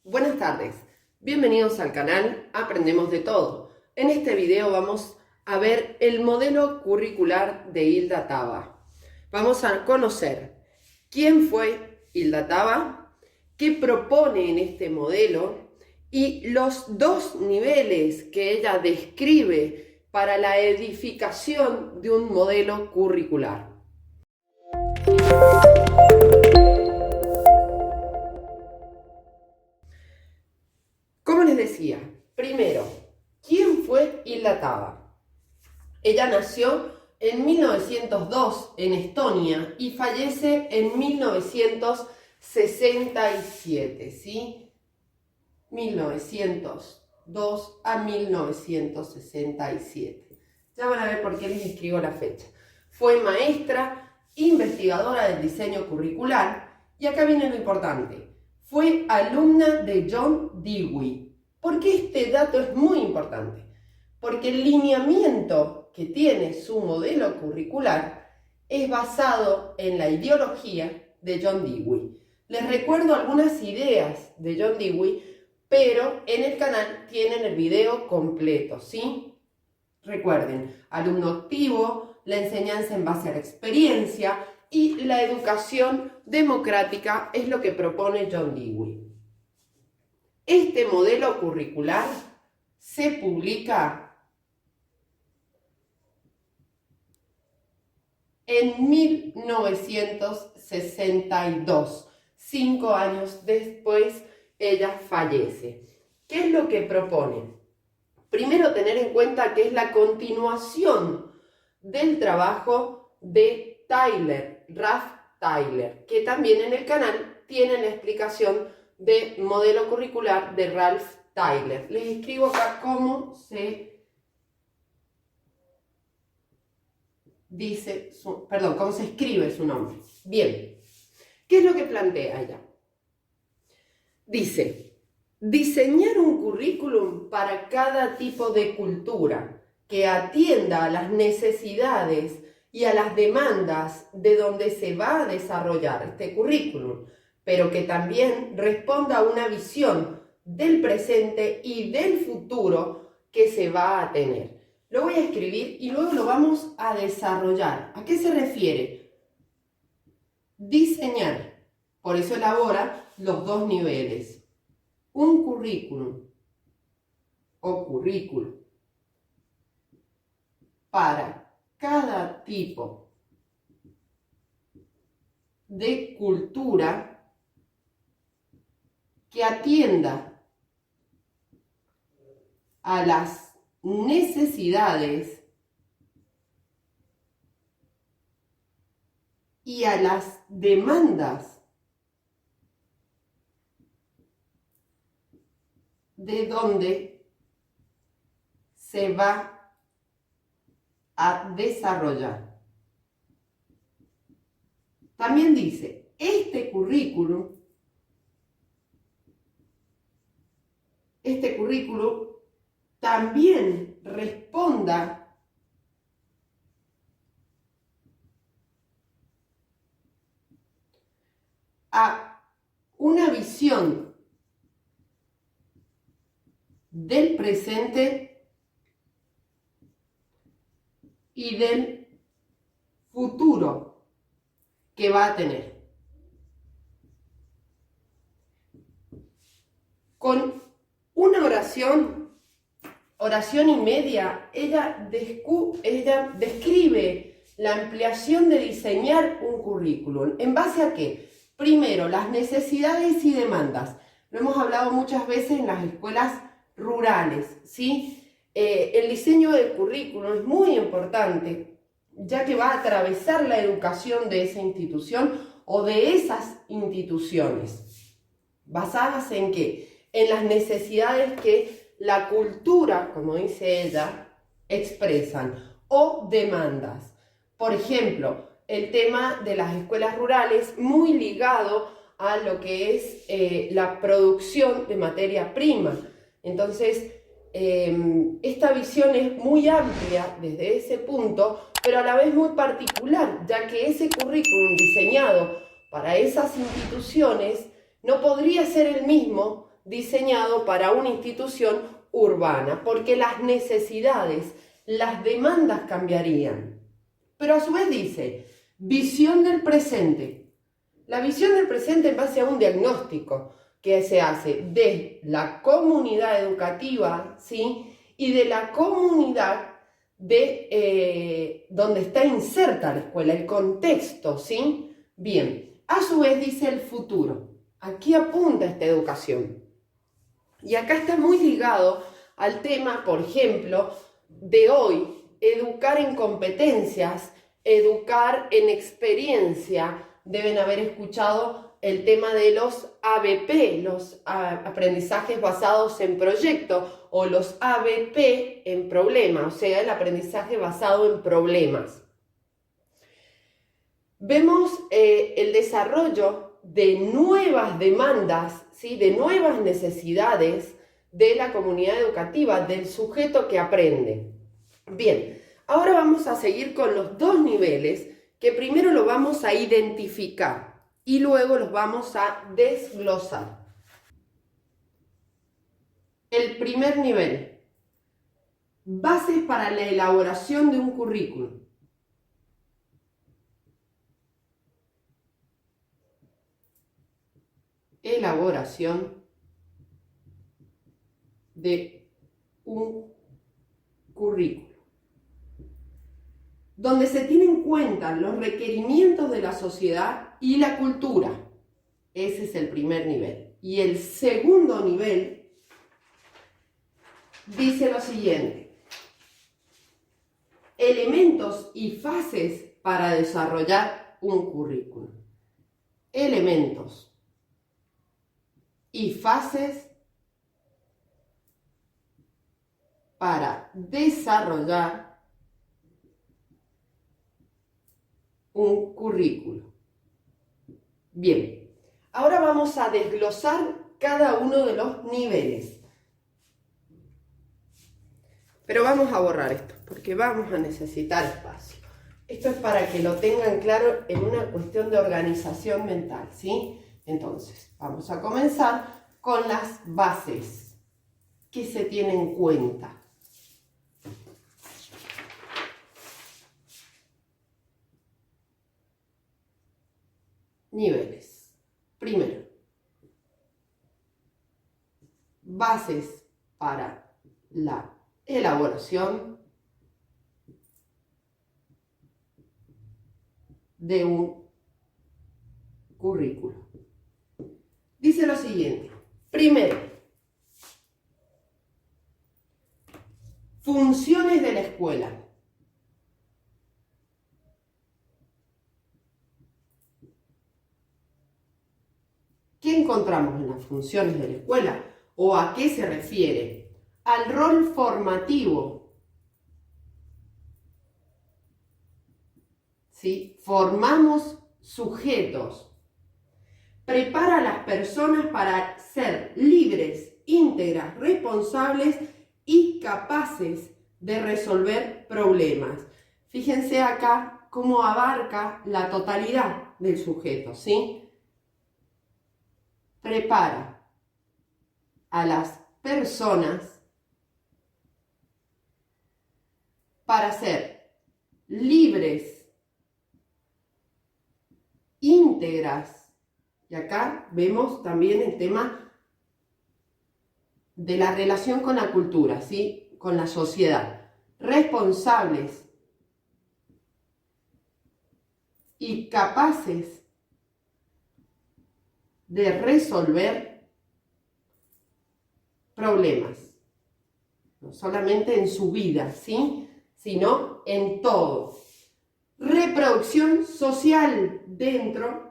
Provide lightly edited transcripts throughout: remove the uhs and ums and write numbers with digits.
Buenas tardes, bienvenidos al canal Aprendemos de Todo. En este video vamos a ver el modelo curricular de Hilda Taba. Vamos a conocer quién fue Hilda Taba, qué propone en este modelo y los dos niveles que ella describe para la edificación de un modelo curricular. Como les decía, primero, ¿quién fue Hilda Taba? Ella nació en 1902 en Estonia y fallece en 1967, ¿sí? 1902 a 1967. Ya van a ver por qué les escribo la fecha. Fue maestra, investigadora del diseño curricular y acá viene lo importante. Fue alumna de John Dewey. ¿Por qué este dato es muy importante? Porque el lineamiento que tiene su modelo curricular es basado en la ideología de John Dewey. Les recuerdo algunas ideas de John Dewey, pero en el canal tienen el video completo, ¿sí? Recuerden, alumno activo, la enseñanza en base a la experiencia y la educación democrática es lo que propone John Dewey. Este modelo curricular se publica en 1962, 5 años después ella fallece. ¿Qué es lo que propone? Primero, tener en cuenta que es la continuación del trabajo de Tyler, Ralph Tyler, que también en el canal tienen la explicación de modelo curricular de Ralph Tyler. Les escribo acá cómo se cómo se escribe su nombre. Bien, ¿qué es lo que plantea ella? Dice, diseñar un currículum para cada tipo de cultura que atienda a las necesidades y a las demandas de donde se va a desarrollar este currículum, pero que también responda a una visión del presente y del futuro que se va a tener. Lo voy a escribir y luego lo vamos a desarrollar. ¿A qué se refiere? Diseñar. Por eso elabora los dos niveles. Un currículum o currículo para cada tipo de cultura que atienda a las necesidades y a las demandas de donde se va a desarrollar. También dice, este currículum también responda a una visión del presente y del futuro que va a tener. Con una oración y media, ella describe la ampliación de diseñar un currículum. ¿En base a qué? Primero, las necesidades y demandas. Lo hemos hablado muchas veces en las escuelas rurales, ¿sí? El diseño del currículum es muy importante, ya que va a atravesar la educación de esa institución o de esas instituciones. ¿Basadas en qué? En las necesidades que la cultura, como dice ella, expresan, o demandas. Por ejemplo, el tema de las escuelas rurales, muy ligado a lo que es la producción de materia prima. Entonces, esta visión es muy amplia desde ese punto, pero a la vez muy particular, ya que ese currículum diseñado para esas instituciones no podría ser el mismo diseñado para una institución urbana, porque las necesidades, las demandas cambiarían. Pero a su vez dice, visión del presente. La visión del presente en base a un diagnóstico que se hace de la comunidad educativa, ¿sí? Y de la comunidad de donde está inserta la escuela, el contexto, ¿sí? Bien, a su vez dice el futuro. Aquí apunta esta educación. Y acá está muy ligado al tema, por ejemplo, de hoy, educar en competencias, educar en experiencia. Deben haber escuchado el tema de los ABP, los aprendizajes basados en proyecto, o los ABP en problema, o sea, el aprendizaje basado en problemas. Vemos el desarrollo de nuevas demandas, ¿sí? De nuevas necesidades de la comunidad educativa, del sujeto que aprende. Bien, ahora vamos a seguir con los dos niveles, que primero lo vamos a identificar y luego los vamos a desglosar. El primer nivel, bases para la elaboración de un currículum. Elaboración de un currículum, donde se tienen en cuenta los requerimientos de la sociedad y la cultura. Ese es el primer nivel. Y el segundo nivel dice lo siguiente: elementos y fases para desarrollar un currículum. Elementos y fases para desarrollar un currículo. Bien, ahora vamos a desglosar cada uno de los niveles. Pero vamos a borrar esto, porque vamos a necesitar espacio. Esto es para que lo tengan claro en una cuestión de organización mental, ¿sí? Entonces, vamos a comenzar con las bases que se tienen en cuenta. Niveles. Primero, bases para la elaboración de un currículo. Dice lo siguiente. Primero, funciones de la escuela. ¿Qué encontramos en las funciones de la escuela? ¿O a qué se refiere? Al rol formativo. ¿Sí? Formamos sujetos. Prepara a las personas para ser libres, íntegras, responsables y capaces de resolver problemas. Fíjense acá cómo abarca la totalidad del sujeto, ¿sí? Prepara a las personas para ser libres, íntegras. Y acá vemos también el tema de la relación con la cultura, ¿sí? Con la sociedad. Responsables y capaces de resolver problemas. No solamente en su vida, ¿sí? Sino en todo. Reproducción social dentro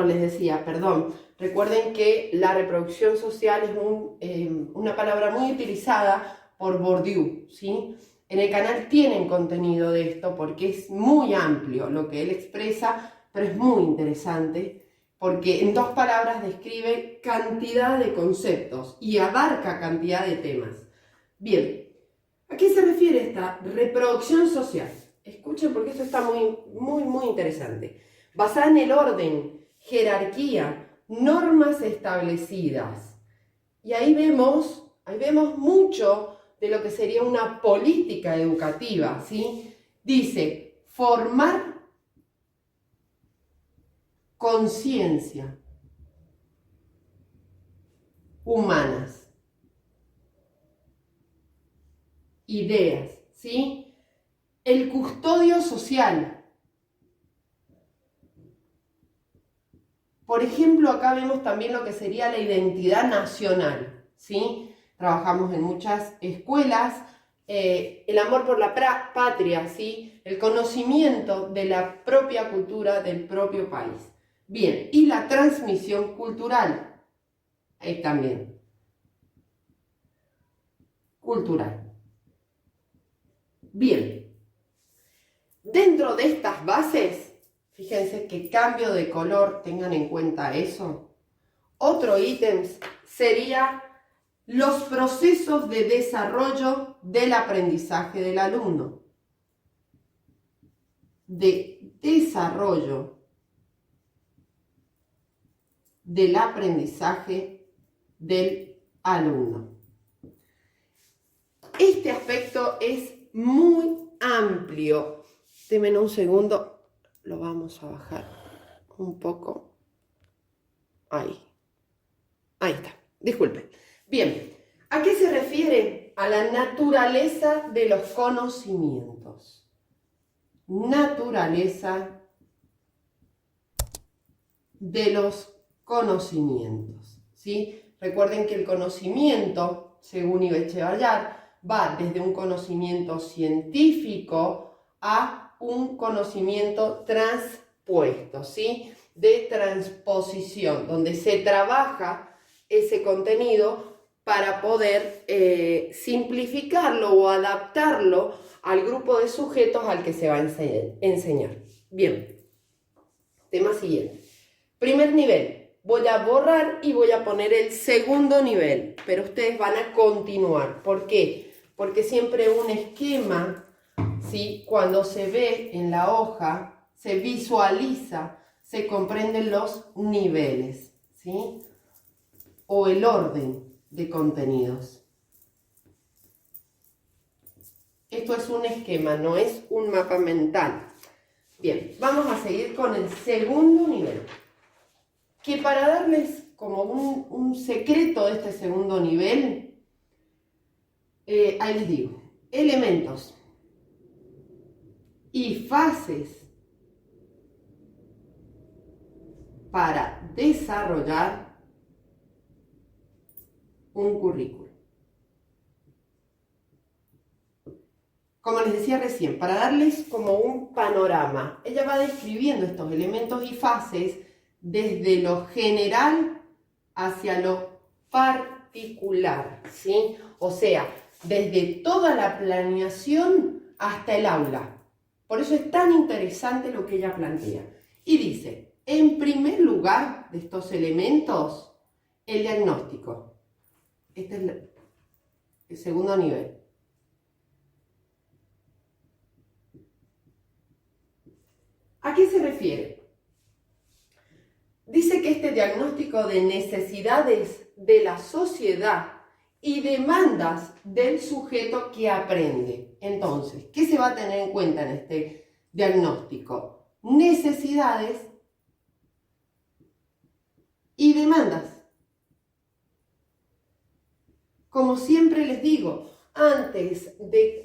les decía, perdón, recuerden que la reproducción social es una palabra muy utilizada por Bourdieu, ¿sí? En el canal tienen contenido de esto porque es muy amplio lo que él expresa, pero es muy interesante porque en 2 palabras describe cantidad de conceptos y abarca cantidad de temas. Bien, ¿a qué se refiere esta reproducción social? escuchen porque esto está muy interesante. Basada en el orden, jerarquía, normas establecidas. Y ahí vemos mucho de lo que sería una política educativa, ¿sí? Dice, formar conciencia humanas, ideas, ¿sí? El custodio social. Por ejemplo, acá vemos también lo que sería la identidad nacional, ¿sí? Trabajamos en muchas escuelas, el amor por la patria, ¿sí? El conocimiento de la propia cultura del propio país. Bien, y la transmisión cultural, también. Cultural. Bien, dentro de estas bases, fíjense que cambio de color, tengan en cuenta eso. Otro ítem sería los procesos de desarrollo del aprendizaje del alumno. De desarrollo del aprendizaje del alumno. Este aspecto es muy amplio. Denme un segundo. Lo vamos a bajar un poco. Ahí está, disculpen. Bien, ¿a qué se refiere? A la naturaleza de los conocimientos. Naturaleza de los conocimientos, ¿sí? Recuerden que el conocimiento, según Ivette Bayard, va desde un conocimiento científico a un conocimiento transpuesto, ¿sí? De transposición, donde se trabaja ese contenido para poder simplificarlo o adaptarlo al grupo de sujetos al que se va a enseñar. Bien, tema siguiente. Primer nivel, voy a borrar y voy a poner el segundo nivel, pero ustedes van a continuar. ¿Por qué? Porque siempre un esquema, ¿sí? Cuando se ve en la hoja, se visualiza, se comprenden los niveles, ¿sí? O el orden de contenidos. Esto es un esquema, no es un mapa mental. Bien, vamos a seguir con el segundo nivel. Que para darles como un secreto de este segundo nivel, ahí les digo, elementos y fases para desarrollar un currículo. Como les decía recién, para darles como un panorama, ella va describiendo estos elementos y fases desde lo general hacia lo particular, ¿sí? O sea, desde toda la planeación hasta el aula. Por eso es tan interesante lo que ella plantea. Y dice, en primer lugar de estos elementos, el diagnóstico. Este es el segundo nivel. ¿A qué se refiere? Dice que este diagnóstico de necesidades de la sociedad y demandas del sujeto que aprende. Entonces, ¿qué se va a tener en cuenta en este diagnóstico? Necesidades y demandas. Como siempre les digo, antes de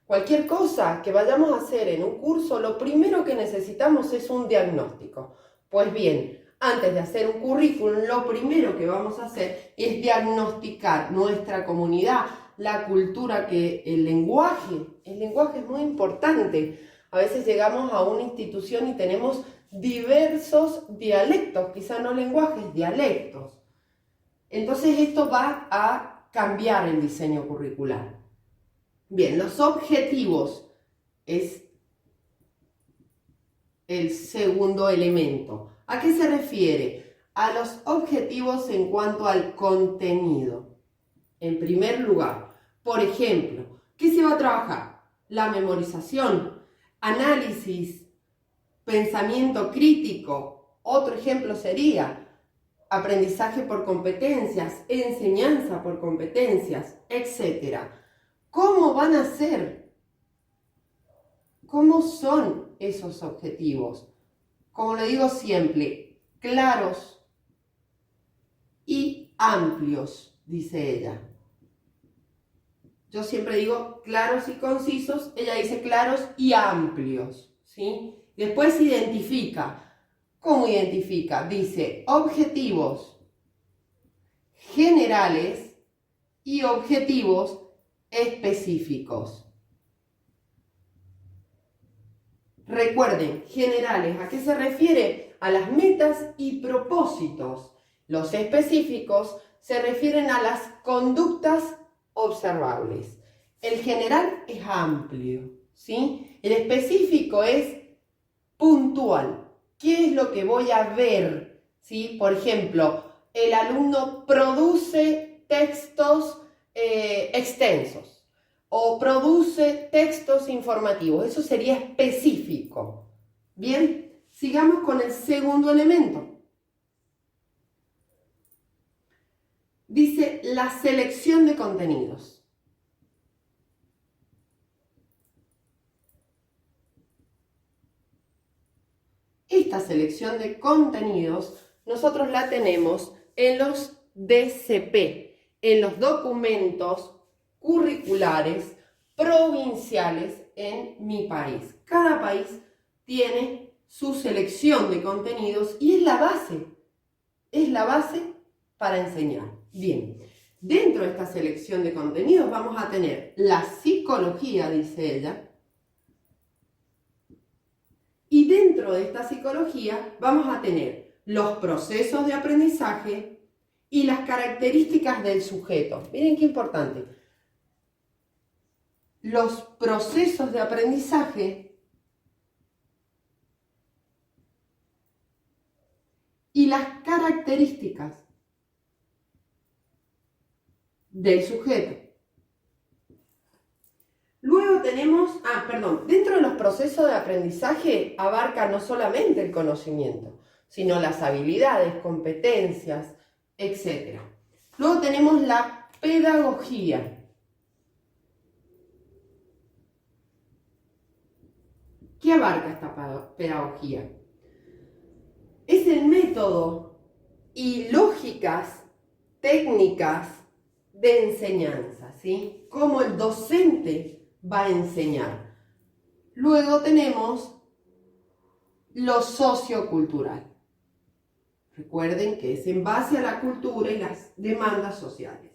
cualquier cosa que vayamos a hacer en un curso, lo primero que necesitamos es un diagnóstico. Pues bien, antes de hacer un currículum, lo primero que vamos a hacer es diagnosticar nuestra comunidad, la cultura, el lenguaje es muy importante. A veces llegamos a una institución y tenemos diversos dialectos, quizá no lenguajes, dialectos. Entonces esto va a cambiar el diseño curricular. Bien, los objetivos es el segundo elemento. ¿A qué se refiere? A los objetivos en cuanto al contenido. En primer lugar, por ejemplo, ¿Qué se va a trabajar? La memorización, análisis, pensamiento crítico. Otro ejemplo sería aprendizaje por competencias, enseñanza por competencias, etc. ¿Cómo van a ser? ¿Cómo son esos objetivos? Como le digo siempre, claros y amplios, dice ella. Yo siempre digo claros y concisos, ella dice claros y amplios, ¿sí? Después identifica. ¿Cómo identifica? Dice objetivos generales y objetivos específicos. Recuerden, generales, ¿a qué se refiere? A las metas y propósitos. Los específicos se refieren a las conductas observables. El general es amplio, ¿sí? El específico es puntual. ¿Qué es lo que voy a ver? ¿Sí? Por ejemplo, el alumno produce textos extensos o produce textos informativos. Eso sería específico. Bien, sigamos con el segundo elemento. Dice la selección de contenidos. Esta selección de contenidos nosotros la tenemos en los DCP, en los documentos curriculares provinciales en mi país. Cada país tiene su selección de contenidos y es la base para enseñar. Bien, dentro de esta selección de contenidos vamos a tener la psicología, dice ella, y dentro de esta psicología vamos a tener los procesos de aprendizaje y las características del sujeto. Miren qué importante. Los procesos de aprendizaje y las características del sujeto. Luego tenemos, dentro de los procesos de aprendizaje abarca no solamente el conocimiento, sino las habilidades, competencias, etc. Luego tenemos la pedagogía. ¿Qué abarca esta pedagogía? Es el método y lógicas, técnicas de enseñanza, ¿sí? Cómo el docente va a enseñar. Luego tenemos lo sociocultural. Recuerden que es en base a la cultura y las demandas sociales.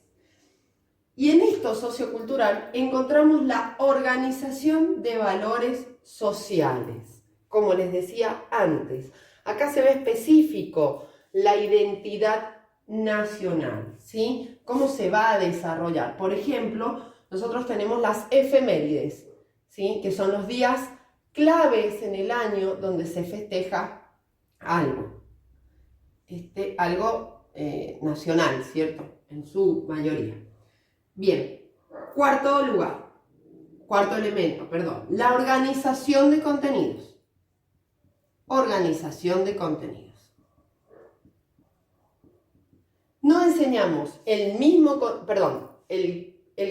Y en esto sociocultural encontramos la organización de valores sociales. Como les decía antes, acá se ve específico la identidad nacional, ¿sí? ¿Cómo se va a desarrollar? Por ejemplo, nosotros tenemos las efemérides, ¿sí? Que son los días claves en el año donde se festeja algo. Algo nacional, ¿cierto? En su mayoría. Bien, cuarto elemento, la organización de contenidos. Organización de contenidos. No enseñamos el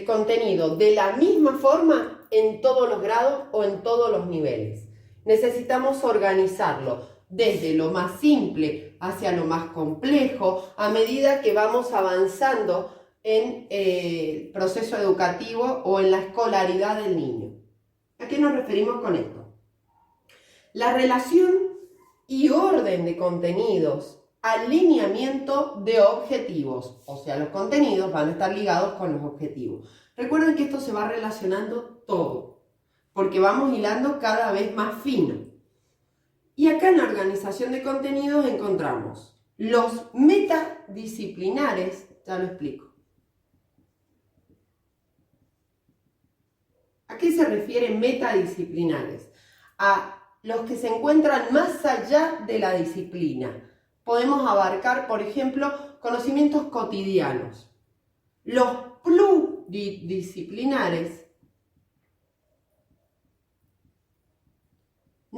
contenido de la misma forma en todos los grados o en todos los niveles. Necesitamos organizarlo desde lo más simple hacia lo más complejo a medida que vamos avanzando en el proceso educativo o en la escolaridad del niño. ¿A qué nos referimos con esto? La relación y orden de contenidos, alineamiento de objetivos, o sea, los contenidos van a estar ligados con los objetivos. Recuerden que esto se va relacionando todo, porque vamos hilando cada vez más fino. Y acá en la organización de contenidos encontramos los metadisciplinares, ya lo explico. ¿A qué se refieren metadisciplinares? A los que se encuentran más allá de la disciplina. Podemos abarcar, por ejemplo, conocimientos cotidianos. Los pluridisciplinares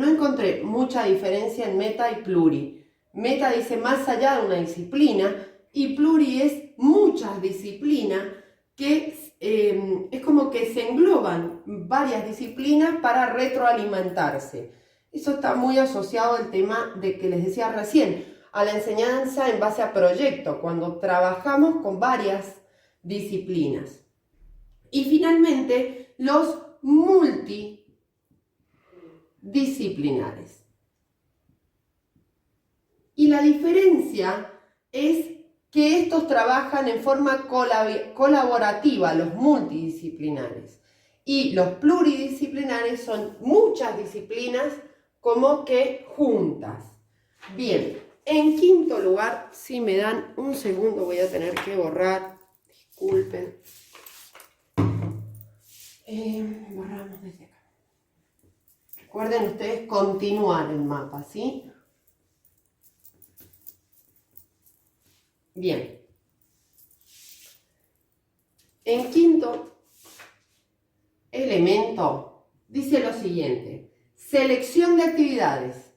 no encontré mucha diferencia en meta y pluri. Meta dice más allá de una disciplina y pluri es muchas disciplinas que es como que se engloban varias disciplinas para retroalimentarse. Eso está muy asociado al tema de que les decía recién, a la enseñanza en base a proyectos, cuando trabajamos con varias disciplinas. Y finalmente, los multidisciplinares. Y la diferencia es que estos trabajan en forma colaborativa, los multidisciplinares. Y los pluridisciplinares son muchas disciplinas como que juntas. Bien, en quinto lugar, si me dan un segundo voy a tener que borrar, disculpen. Borramos desde acá. Recuerden ustedes continuar el mapa, ¿sí? Bien. En quinto elemento dice lo siguiente: selección de actividades.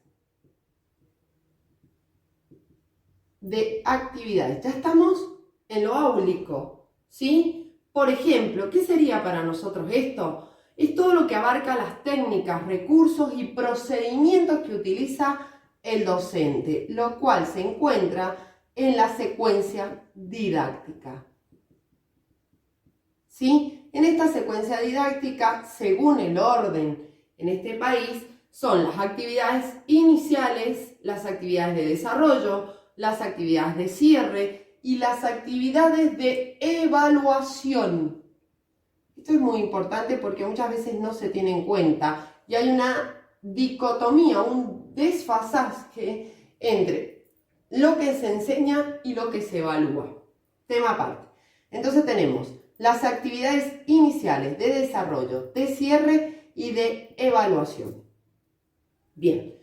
Ya estamos en lo áulico, ¿sí? Por ejemplo, ¿qué sería para nosotros esto? Es todo lo que abarca las técnicas, recursos y procedimientos que utiliza el docente, lo cual se encuentra en la secuencia didáctica. ¿Sí? En esta secuencia didáctica, según el orden en este país, son las actividades iniciales, las actividades de desarrollo, las actividades de cierre y las actividades de evaluación. Esto es muy importante porque muchas veces no se tiene en cuenta y hay una dicotomía, un desfasaje entre lo que se enseña y lo que se evalúa. Tema aparte. Entonces tenemos las actividades iniciales de desarrollo, de cierre y de evaluación. Bien.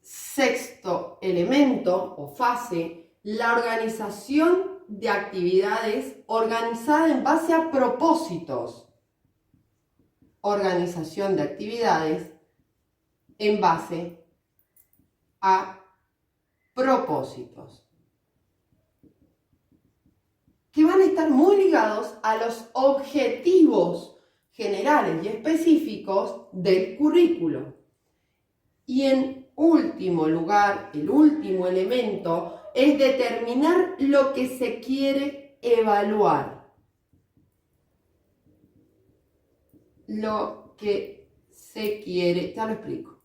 Sexto elemento o fase, la organización de actividades organizada en base a propósitos. Organización de actividades en base a propósitos, que van a estar muy ligados a los objetivos generales y específicos del currículo. Y en último lugar, el último elemento es determinar lo que se quiere evaluar. Lo que se quiere, ya lo explico.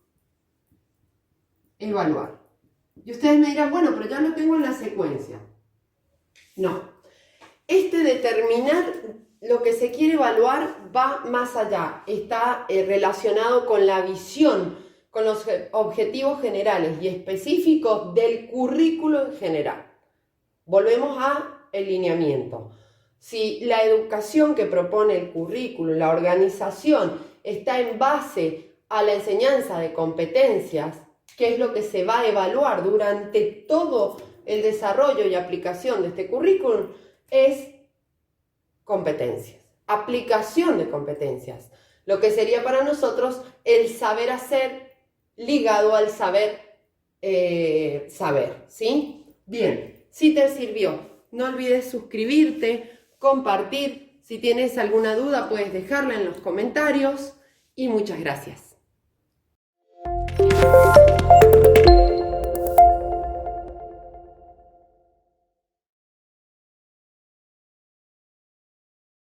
Evaluar. Y ustedes me dirán, bueno, pero ya lo tengo en la secuencia. No. Determinar lo que se quiere evaluar va más allá. Está relacionado con la visión, con los objetivos generales y específicos del currículo en general. Volvemos al lineamiento. Si la educación que propone el currículo, la organización, está en base a la enseñanza de competencias, que es lo que se va a evaluar durante todo el desarrollo y aplicación de este currículum, es competencias, aplicación de competencias. Lo que sería para nosotros el saber hacer ligado al saber, ¿sí? Bien, si te sirvió, no olvides suscribirte, compartir. Si tienes alguna duda, puedes dejarla en los comentarios. Y muchas gracias.